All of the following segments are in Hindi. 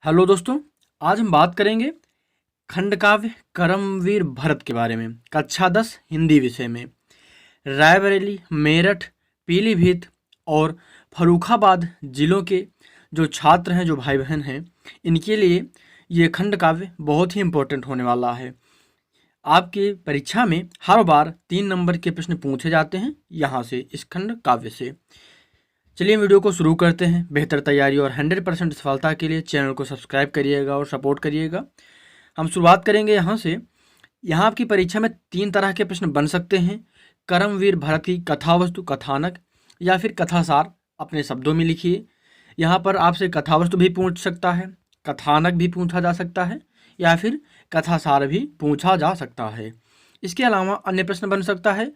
हेलो दोस्तों। आज हम बात करेंगे खंडकाव्य करमवीर भरत के बारे में। कक्षा 10 हिंदी विषय में रायबरेली, मेरठ, पीलीभीत और फर्रुखाबाद जिलों के जो छात्र हैं, जो भाई बहन हैं, इनके लिए ये खंड काव्य बहुत ही इम्पोर्टेंट होने वाला है। आपकी परीक्षा में हर बार 3 नंबर के प्रश्न पूछे जाते हैं यहाँ से, इस खंड काव्य से। चलिए वीडियो को शुरू करते हैं। बेहतर तैयारी और 100% सफलता के लिए चैनल को सब्सक्राइब करिएगा और सपोर्ट करिएगा। हम शुरुआत करेंगे यहाँ से। यहाँ आपकी परीक्षा में 3 तरह के प्रश्न बन सकते हैं। करमवीर भरत की कथावस्तु, कथानक या फिर कथासार अपने शब्दों में लिखिए। यहाँ पर आपसे कथावस्तु भी पूछ सकता है, कथानक भी पूछा जा सकता है या फिर कथासार भी पूछा जा सकता है। इसके अलावा अन्य प्रश्न बन सकता है,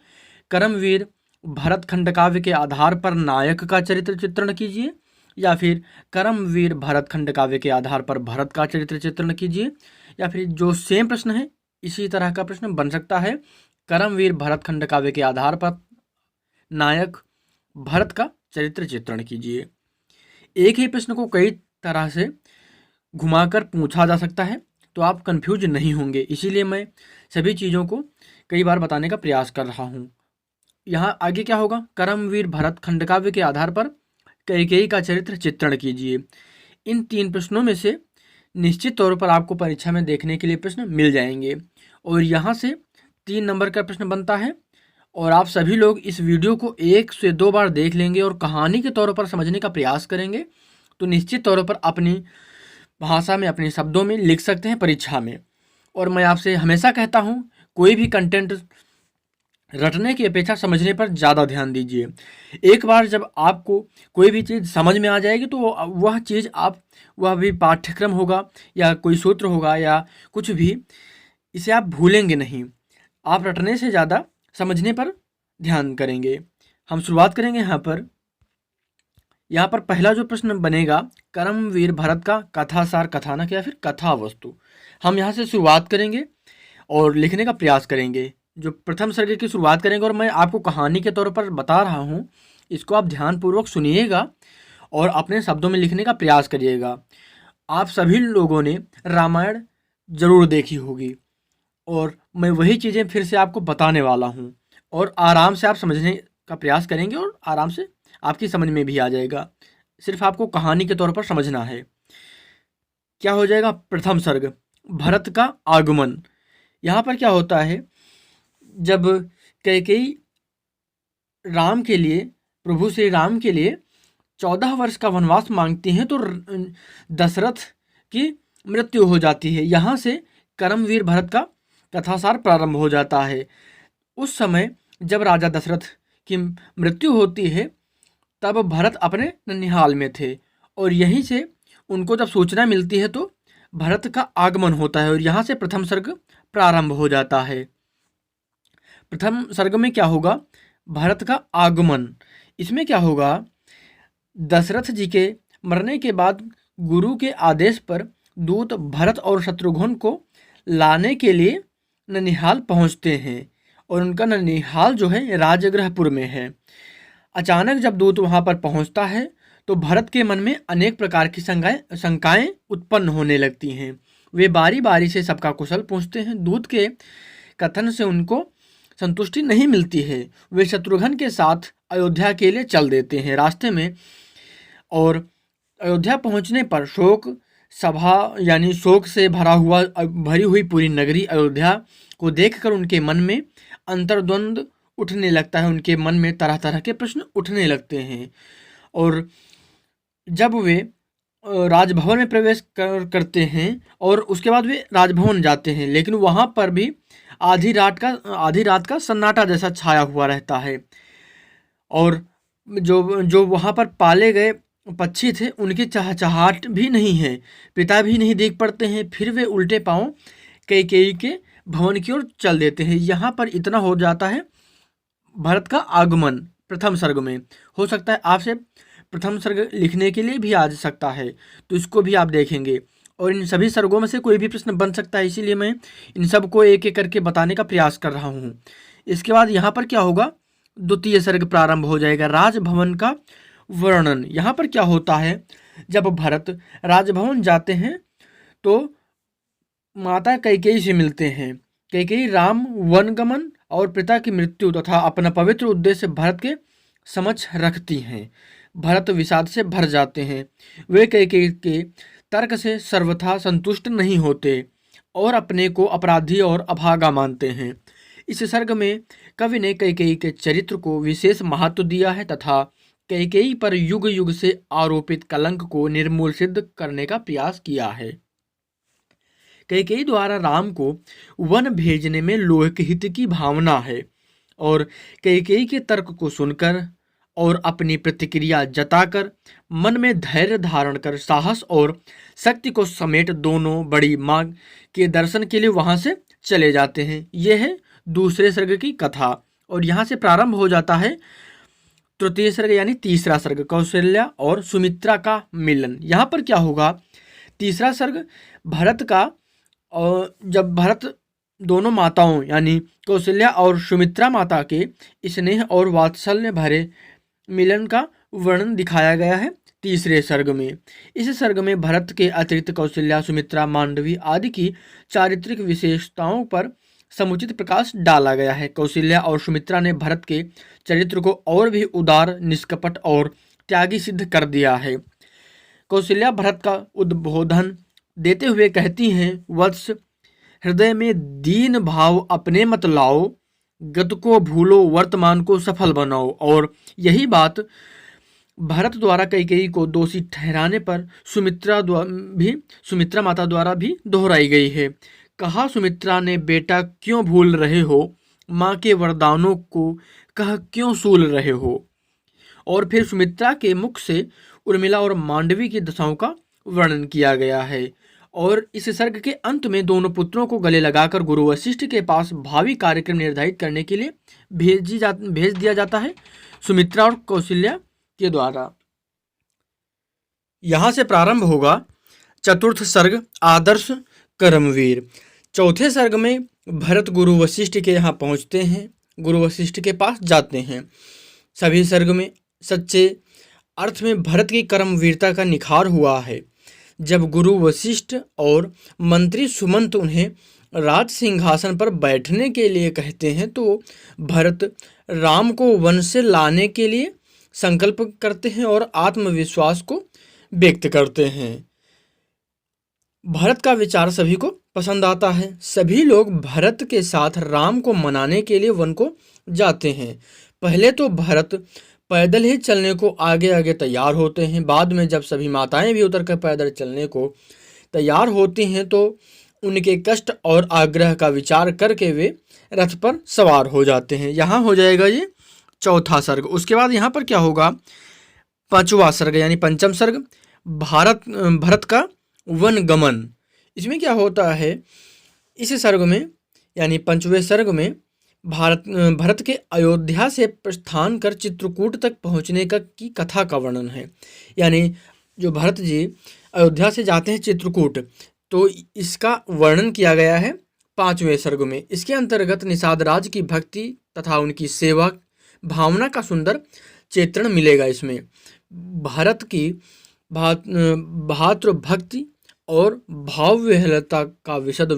करमवीर भरत खंड काव्य के आधार पर नायक का चरित्र चित्रण कीजिए, या फिर करमवीर भरत खंड काव्य के आधार पर भरत का चरित्र चित्रण कीजिए, या फिर जो सेम प्रश्न है इसी तरह का प्रश्न बन सकता है, करमवीर भरत खंड काव्य के आधार पर नायक भरत का चरित्र चित्रण कीजिए। एक ही प्रश्न को कई तरह से घुमाकर पूछा जा सकता है, तो आप कंफ्यूज नहीं होंगे। इसीलिए मैं सभी चीज़ों को कई बार बताने का प्रयास कर रहा हूँ। यहाँ आगे क्या होगा, करमवीर भरत खंडकाव्य के आधार पर कैकेयी का चरित्र चित्रण कीजिए। इन 3 प्रश्नों में से निश्चित तौर पर आपको परीक्षा में देखने के लिए प्रश्न मिल जाएंगे और यहाँ से 3 नंबर का प्रश्न बनता है। और आप सभी लोग इस वीडियो को 1 से 2 बार देख लेंगे और कहानी के तौर पर समझने का प्रयास करेंगे, तो निश्चित तौर पर अपनी भाषा में, अपने शब्दों में लिख सकते हैं परीक्षा में। और मैं आपसे हमेशा कहता हूँ, कोई भी कंटेंट रटने की अपेक्षा समझने पर ज़्यादा ध्यान दीजिए। एक बार जब आपको कोई भी चीज़ समझ में आ जाएगी, तो वह चीज़ वह भी पाठ्यक्रम होगा या कोई सूत्र होगा या कुछ भी, इसे आप भूलेंगे नहीं। आप रटने से ज़्यादा समझने पर ध्यान करेंगे। हम शुरुआत करेंगे यहाँ पर पहला जो प्रश्न बनेगा, करमवीर भरत का कथासार, कथानक या फिर कथा वस्तु। हम यहाँ से शुरुआत करेंगे और लिखने का प्रयास करेंगे। जो प्रथम सर्ग की शुरुआत करेंगे और मैं आपको कहानी के तौर पर बता रहा हूँ, इसको आप ध्यानपूर्वक सुनिएगा और अपने शब्दों में लिखने का प्रयास करिएगा। आप सभी लोगों ने रामायण जरूर देखी होगी और मैं वही चीज़ें फिर से आपको बताने वाला हूँ और आराम से आप समझने का प्रयास करेंगे और आराम से आपकी समझ में भी आ जाएगा। सिर्फ आपको कहानी के तौर पर समझना है। क्या हो जाएगा, प्रथम सर्ग, भरत का आगमन। यहाँ पर क्या होता है, जब कैकेयी राम के लिए, प्रभु श्री राम के लिए 14 वर्ष का वनवास मांगती हैं, तो दशरथ की मृत्यु हो जाती है। यहाँ से करमवीर भरत का कथासार प्रारंभ हो जाता है। उस समय जब राजा दशरथ की मृत्यु होती है, तब भरत अपने ननिहाल में थे और यहीं से उनको जब सूचना मिलती है, तो भरत का आगमन होता है और यहाँ से प्रथम सर्ग प्रारंभ हो जाता है। प्रथम सर्ग में क्या होगा, भरत का आगमन। इसमें क्या होगा, दशरथ जी के मरने के बाद गुरु के आदेश पर दूत भरत और शत्रुघ्न को लाने के लिए ननिहाल पहुंचते हैं और उनका ननिहाल जो है राजगृहपुर में है। अचानक जब दूत वहां पर पहुंचता है, तो भरत के मन में अनेक प्रकार की शंकाएं उत्पन्न होने लगती हैं। वे बारी बारी से सबका कुशल पूछते हैं। दूत के कथन से उनको संतुष्टि नहीं मिलती है। वे शत्रुघ्न के साथ अयोध्या के लिए चल देते हैं रास्ते में। और अयोध्या पहुंचने पर शोक सभा, यानी शोक से भरी हुई पूरी नगरी अयोध्या को देखकर उनके मन में अंतर्द्वंद उठने लगता है। उनके मन में तरह तरह के प्रश्न उठने लगते हैं। और जब वे राजभवन में प्रवेश करते हैं और उसके बाद वे राजभवन जाते हैं, लेकिन वहाँ पर भी आधी रात का सन्नाटा जैसा छाया हुआ रहता है। और जो वहाँ पर पाले गए पक्षी थे, उनकी चहचहाट भी नहीं है, पिता भी नहीं देख पड़ते हैं। फिर वे उल्टे पांव कैकेयी के भवन की ओर चल देते हैं। यहाँ पर इतना हो जाता है भरत का आगमन प्रथम सर्ग में। हो सकता है आपसे प्रथम सर्ग लिखने के लिए भी आ सकता है, तो इसको भी आप देखेंगे और इन सभी सर्गों में से कोई भी प्रश्न बन सकता है। इसीलिए मैं इन सबको एक एक करके बताने का प्रयास कर रहा हूँ। इसके बाद यहाँ पर क्या होगा, द्वितीय सर्ग प्रारंभ हो जाएगा, राजभवन का वर्णन। यहाँ पर क्या होता है, जब भरत राजभवन जाते हैं तो माता कैकेयी से मिलते हैं। कैकेयी राम वनगमन और पिता की मृत्यु तथा अपना पवित्र उद्देश्य भरत के समक्ष रखती हैं। भरत विषाद से भर जाते हैं। वे कैकेयी के तर्क से सर्वथा संतुष्ट नहीं होते और अपने को अपराधी और अभागा मानते हैं। इस सर्ग में कवि ने कैकेयी के चरित्र को विशेष महत्व दिया है तथा कैकेयी पर युग युग से आरोपित कलंक को निर्मूल सिद्ध करने का प्रयास किया है। कैकेयी द्वारा राम को वन भेजने में लोकहित की भावना है और कैकेयी के तर्क को सुनकर और अपनी प्रतिक्रिया जताकर मन में धैर्य धारण कर साहस और शक्ति को समेट दोनों बड़ी माँ के दर्शन के लिए वहां से चले जाते हैं। यह है दूसरे सर्ग की कथा और यहाँ से प्रारंभ हो जाता है तृतीय सर्ग यानी तीसरा सर्ग, कौशल्या और सुमित्रा का मिलन। यहाँ पर क्या होगा, तीसरा सर्ग भरत का, और जब भरत दोनों माताओं यानी कौशल्या और सुमित्रा माता के स्नेह और वात्सल्य भरे मिलन का वर्णन दिखाया गया है तीसरे सर्ग में। इस सर्ग में भरत के अतिरिक्त कौशल्या, सुमित्रा, मांडवी आदि की चारित्रिक विशेषताओं पर समुचित प्रकाश डाला गया है। कौशल्या और सुमित्रा ने भरत के चरित्र को और भी उदार, निष्कपट और त्यागी सिद्ध कर दिया है। कौशल्या भरत का उद्बोधन देते हुए कहती हैं, वत्स हृदय में दीन भाव अपने मत लाओ, गत को भूलो वर्तमान को सफल बनाओ। और यही बात भरत द्वारा कैकेयी को दोषी ठहराने पर सुमित्रा माता द्वारा भी दोहराई गई है। कहा, सुमित्रा ने, बेटा क्यों भूल रहे हो, माँ के वरदानों को कह क्यों सूल रहे हो। और फिर सुमित्रा के मुख से उर्मिला और मांडवी की दशाओं का वर्णन किया गया है। और इस सर्ग के अंत में दोनों पुत्रों को गले लगाकर गुरु वशिष्ठ के पास भावी कार्यक्रम निर्धारित करने के लिए भेज दिया जाता है सुमित्रा और कौशल्या के द्वारा। यहाँ से प्रारंभ होगा चतुर्थ सर्ग आदर्श कर्मवीर। चौथे सर्ग में भरत गुरु वशिष्ठ के यहाँ पहुँचते हैं, गुरु वशिष्ठ के पास जाते हैं। सभी सर्ग में सच्चे अर्थ में भरत की कर्मवीरता का निखार हुआ है। जब गुरु वशिष्ठ और मंत्री सुमंत उन्हें राज सिंहासन पर बैठने के लिए कहते हैं तो भरत राम को वन से लाने के लिए संकल्प करते हैं और आत्मविश्वास को व्यक्त करते हैं। भरत का विचार सभी को पसंद आता है। सभी लोग भरत के साथ राम को मनाने के लिए वन को जाते हैं। पहले तो भरत पैदल ही चलने को आगे आगे तैयार होते हैं। बाद में जब सभी माताएं भी उतर कर पैदल चलने को तैयार होती हैं तो उनके कष्ट और आग्रह का विचार करके वे रथ पर सवार हो जाते हैं। यहाँ हो जाएगा ये चौथा सर्ग। उसके बाद यहाँ पर क्या होगा, पांचवा सर्ग यानी पंचम सर्ग भरत का वन गमन। इसमें क्या होता है, इस सर्ग में यानी पंचवें सर्ग में भरत के अयोध्या से प्रस्थान कर चित्रकूट तक पहुंचने की कथा का वर्णन है। यानी जो भरत जी अयोध्या से जाते हैं चित्रकूट, तो इसका वर्णन किया गया है पांचवें सर्ग में। इसके अंतर्गत निषाद राज की भक्ति तथा उनकी सेवा भावना का सुंदर चित्रण मिलेगा। इसमें भरत की भातृ भक्ति और भाव विह्वलता का विशद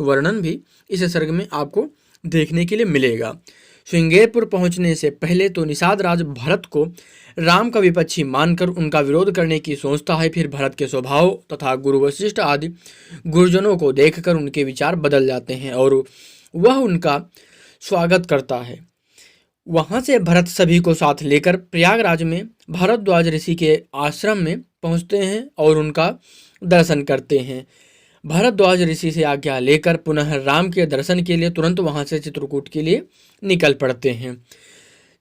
वर्णन भी इस सर्ग में आपको देखने के लिए मिलेगा। श्रृंगेरपुर पहुंचने से पहले तो निषाद राज भरत को राम का विपक्षी मानकर उनका विरोध करने की सोचता है। फिर भरत के स्वभाव तथा गुरु वशिष्ठ आदि गुरुजनों को देखकर उनके विचार बदल जाते हैं और वह उनका स्वागत करता है। वहां से भरत सभी को साथ लेकर प्रयागराज में भारद्वाज ऋषि के आश्रम में पहुंचते हैं और उनका दर्शन करते हैं। भारद्वाज ऋषि से आज्ञा लेकर पुनः राम के दर्शन के लिए तुरंत वहां से चित्रकूट के लिए निकल पड़ते हैं।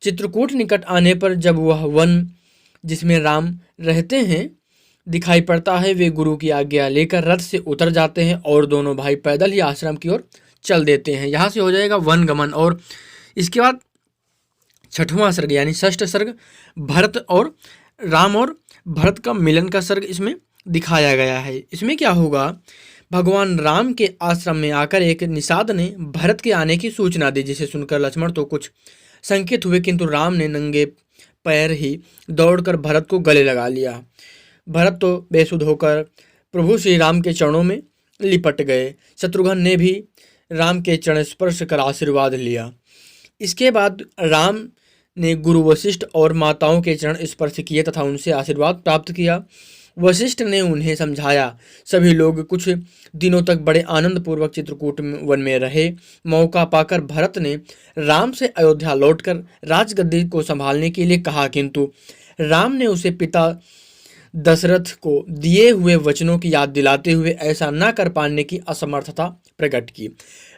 चित्रकूट निकट आने पर जब वह वन जिसमें राम रहते हैं दिखाई पड़ता है, वे गुरु की आज्ञा लेकर रथ से उतर जाते हैं और दोनों भाई पैदल ही आश्रम की ओर चल देते हैं। यहाँ से हो जाएगा वन गमन। और इसके बाद छठवां सर्ग यानी षष्ठ सर्ग भरत और राम और भरत का मिलन का सर्ग इसमें दिखाया गया है। इसमें क्या होगा, भगवान राम के आश्रम में आकर एक निषाद ने भरत के आने की सूचना दी, जिसे सुनकर लक्ष्मण तो कुछ संकित हुए, किंतु राम ने नंगे पैर ही दौड़कर भरत को गले लगा लिया। भरत तो बेसुध होकर प्रभु श्री राम के चरणों में लिपट गए। शत्रुघ्न ने भी राम के चरण स्पर्श कर आशीर्वाद लिया। इसके बाद राम ने गुरु वशिष्ठ और माताओं के चरण स्पर्श किए तथा उनसे आशीर्वाद प्राप्त किया। वशिष्ठ ने उन्हें समझाया। सभी लोग कुछ दिनों तक बड़े आनंदपूर्वक चित्रकूट वन में रहे। मौका पाकर भरत ने राम से अयोध्या लौटकर राजगद्दी को संभालने के लिए कहा, किंतु राम ने उसे पिता दशरथ को दिए हुए वचनों की याद दिलाते हुए ऐसा न कर पाने की असमर्थता प्रकट की।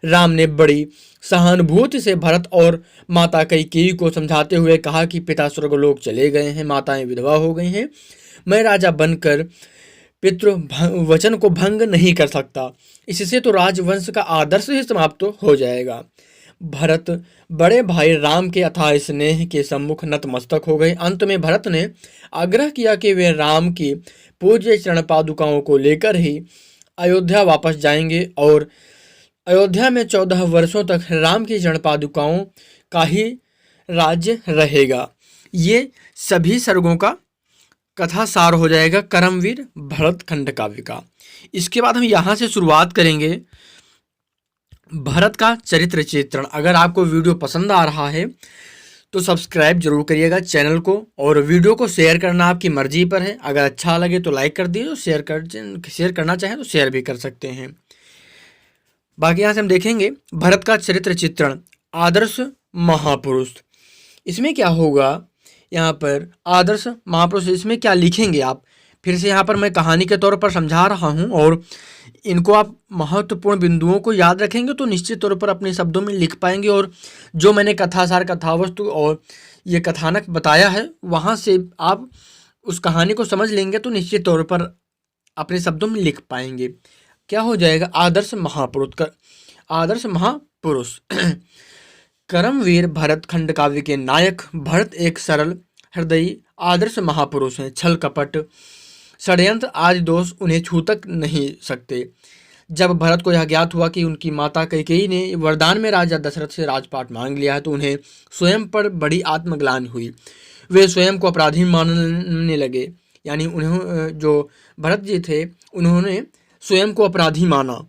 राम ने बड़ी सहानुभूति से भरत और माता कैकेयी को समझाते हुए कहा कि पिता स्वर्गलोक चले गए हैं, माताएं विधवा हो गई हैं, मैं राजा बनकर पितृ वचन को भंग नहीं कर सकता, इससे तो राजवंश का आदर्श ही समाप्त हो जाएगा। भरत बड़े भाई राम के अथाह स्नेह के सम्मुख नतमस्तक हो गए। अंत में भरत ने आग्रह किया कि वे राम की पूज्य चरण पादुकाओं को लेकर ही अयोध्या वापस जाएंगे और अयोध्या में 14 वर्षों तक राम की चरण पादुकाओं का ही राज्य रहेगा। ये सभी सर्गों का कथा सार हो जाएगा करमवीर भरत खंड काव्य का। इसके बाद हम यहाँ से शुरुआत करेंगे भरत का चरित्र चित्रण। अगर आपको वीडियो पसंद आ रहा है तो सब्सक्राइब जरूर करिएगा चैनल को, और वीडियो को शेयर करना आपकी मर्जी पर है। अगर अच्छा लगे तो लाइक कर दीजिए, शेयर करना चाहें तो शेयर भी कर सकते हैं। बाकी यहाँ से हम देखेंगे भरत का चरित्र चित्रण, आदर्श महापुरुष। इसमें क्या होगा, यहाँ पर आदर्श महापुरुष, इसमें क्या लिखेंगे आप, फिर से यहाँ पर मैं कहानी के तौर पर समझा रहा हूँ, और इनको आप महत्वपूर्ण बिंदुओं को याद रखेंगे तो निश्चित तौर पर अपने शब्दों में लिख पाएंगे। और जो मैंने कथासार, कथावस्तु और ये कथानक बताया है, वहाँ से आप उस कहानी को समझ लेंगे तो निश्चित तौर पर अपने शब्दों में लिख पाएंगे। क्या हो जाएगा, आदर्श महापुरुष। आदर्श महापुरुष करमवीर भरत खंड काव्य के नायक भरत एक सरल हृदयी आदर्श महापुरुष हैं। छल कपट षड्यंत्र आदि दोष उन्हें छू तक नहीं सकते। जब भरत को यह ज्ञात हुआ कि उनकी माता कैकेयी ने वरदान में राजा दशरथ से राजपाट मांग लिया है तो उन्हें स्वयं पर बड़ी आत्मग्लानि हुई। वे स्वयं को अपराधी मानने लगे, यानी उन्हें, जो भरत जी थे, उन्होंने स्वयं को अपराधी माना।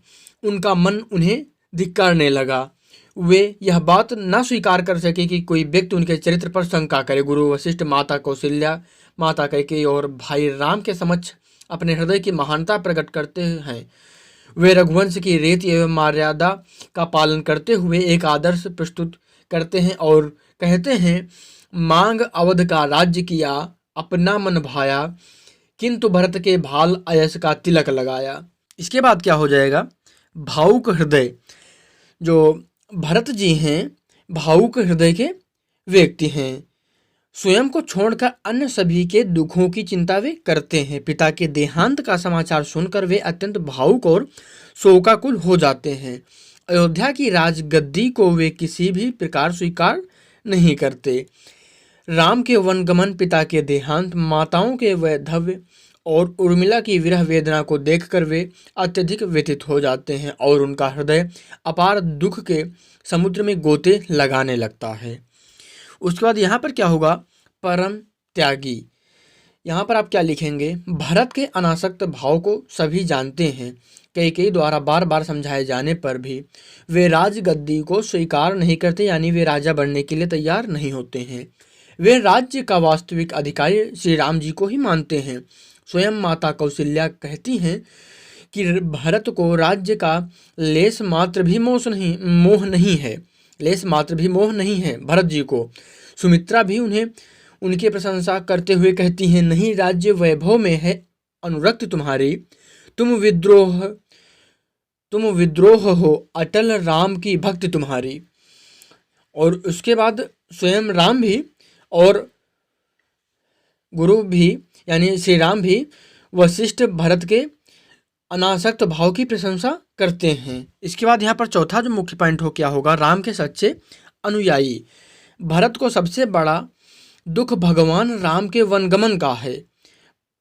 उनका मन उन्हें धिक्कारने लगा। वे यह बात न स्वीकार कर सके कि कोई व्यक्ति उनके चरित्र पर शंका करे। गुरु वशिष्ठ, माता कौशल्या, माता कैकेयी और भाई राम के समक्ष अपने हृदय की महानता प्रकट करते हैं। वे रघुवंश की रीति एवं मर्यादा का पालन करते हुए एक आदर्श प्रस्तुत करते हैं और कहते हैं, मांग अवध का राज्य किया, अपना मन भाया, किंतु भरत के भाल अयस का तिलक लगाया। इसके बाद क्या हो जाएगा, भावुक हृदय। जो भरत जी हैं भावुक हृदय के व्यक्ति हैं। स्वयं को छोड़कर अन्य सभी के दुखों की चिंता वे करते हैं। पिता के देहांत का समाचार सुनकर वे अत्यंत भावुक और शोकाकुल हो जाते हैं। अयोध्या की राजगद्दी को वे किसी भी प्रकार स्वीकार नहीं करते। राम के वनगमन, पिता के देहांत, माताओं के वैधव्य और उर्मिला की विरह वेदना को देखकर वे अत्यधिक व्यथित हो जाते हैं और उनका हृदय अपार दुख के समुद्र में गोते लगाने लगता है। उसके बाद यहाँ पर क्या होगा, परम त्यागी। यहाँ पर आप क्या लिखेंगे, भरत के अनासक्त भाव को सभी जानते हैं। कैकेयी द्वारा बार बार समझाए जाने पर भी वे राजगद्दी को स्वीकार नहीं करते, यानी वे राजा बनने के लिए तैयार नहीं होते हैं। वे राज्य का वास्तविक अधिकारी श्री राम जी को ही मानते हैं। स्वयं माता कौशल्या कहती हैं कि भरत को राज्य का लेस मात्र भी मोह नहीं है। लेस मात्र भी मोह नहीं है भरत जी को। सुमित्रा भी उन्हें उनकी प्रशंसा करते हुए कहती हैं, नहीं राज्य वैभव में है अनुरक्ति तुम्हारी, तुम विद्रोह हो, अटल राम की भक्ति तुम्हारी। और उसके बाद स्वयं राम भी और गुरु भी यानी श्री राम भी वशिष्ठ भरत के अनासक्त भाव की प्रशंसा करते हैं। इसके बाद यहाँ पर चौथा जो मुख्य पॉइंट हो क्या होगा, राम के सच्चे अनुयायी। भरत को सबसे बड़ा दुख भगवान राम के वनगमन का है।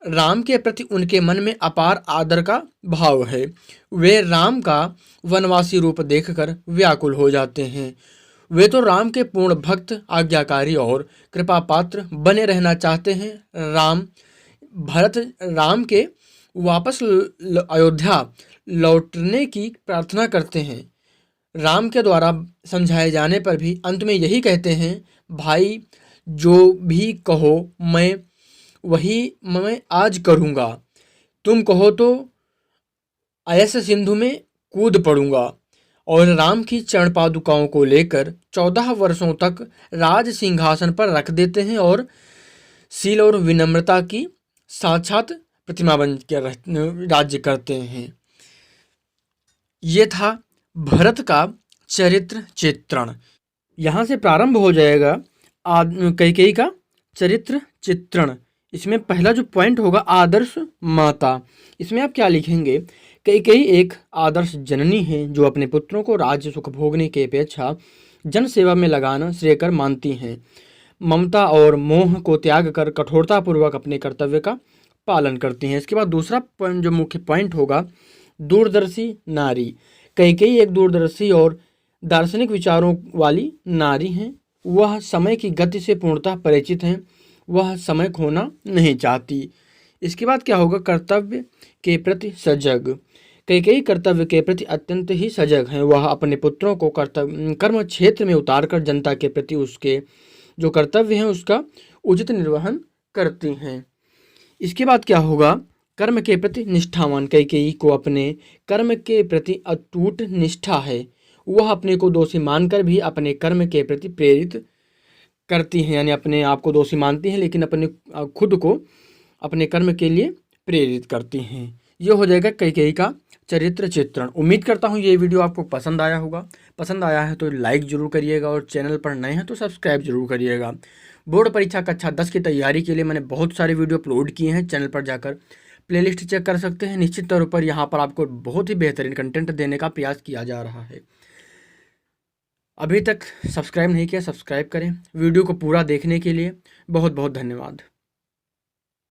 राम के प्रति उनके मन में अपार आदर का भाव है। वे राम का वनवासी रूप देखकर व्याकुल हो जाते हैं। वे तो राम के पूर्ण भक्त, आज्ञाकारी और कृपा पात्र बने रहना चाहते हैं। राम भरत राम के वापस अयोध्या लौटने की प्रार्थना करते हैं। राम के द्वारा समझाए जाने पर भी अंत में यही कहते हैं, भाई जो भी कहो मैं आज करूँगा, तुम कहो तो अयस सिंधु में कूद पड़ूंगा। और राम की चरण पादुकाओं को लेकर 14 वर्षों तक राज सिंहासन पर रख देते हैं और शील और विनम्रता की साक्षात प्रतिमा बन कर राज्य करते हैं। ये था भरत का चरित्र चित्रण। यहाँ से प्रारंभ हो जाएगा कैकेयी का चरित्र चित्रण। इसमें पहला जो पॉइंट होगा आदर्श माता। इसमें आप क्या लिखेंगे? कैकेयी एक आदर्श जननी है जो अपने पुत्रों को राज्य सुख भोगने की अपेक्षा जन सेवा में लगाना श्रेयकर मानती हैं। ममता और मोह को त्याग कर कठोरतापूर्वक अपने कर्तव्य का पालन करती हैं। इसके बाद दूसरा जो मुख्य पॉइंट होगा दूरदर्शी नारी। कैकेयी एक दूरदर्शी और दार्शनिक विचारों वाली नारी हैं। वह समय की गति से पूर्णतः परिचित हैं। वह समय खोना नहीं चाहती। इसके बाद क्या होगा? कर्तव्य के प्रति सजग। कैकेयी कर्तव्य के प्रति अत्यंत ही सजग हैं। वह अपने पुत्रों को कर्म क्षेत्र में उतारकर जनता के प्रति उसके जो कर्तव्य हैं उसका उचित निर्वहन करती हैं। इसके बाद क्या होगा? कर्म के प्रति निष्ठावान। कैकेयी को अपने कर्म के प्रति अटूट निष्ठा है। वह अपने को दोषी मानकर भी अपने कर्म के प्रति प्रेरित करती हैं, यानी अपने आप को दोषी मानती हैं लेकिन अपने खुद को अपने कर्म के लिए प्रेरित करती हैं। यह हो जाएगा कैकेयी का चरित्र चित्रण। उम्मीद करता हूँ ये वीडियो आपको पसंद आया होगा। पसंद आया है तो लाइक ज़रूर करिएगा और चैनल पर नए हैं तो सब्सक्राइब जरूर करिएगा। बोर्ड परीक्षा कक्षा 10 की तैयारी के लिए मैंने बहुत सारे वीडियो अपलोड किए हैं। चैनल पर जाकर प्लेलिस्ट चेक कर सकते हैं। निश्चित तौर पर यहाँ पर आपको बहुत ही बेहतरीन कंटेंट देने का प्रयास किया जा रहा है। अभी तक सब्सक्राइब नहीं किया, सब्सक्राइब करें। वीडियो को पूरा देखने के लिए बहुत बहुत धन्यवाद।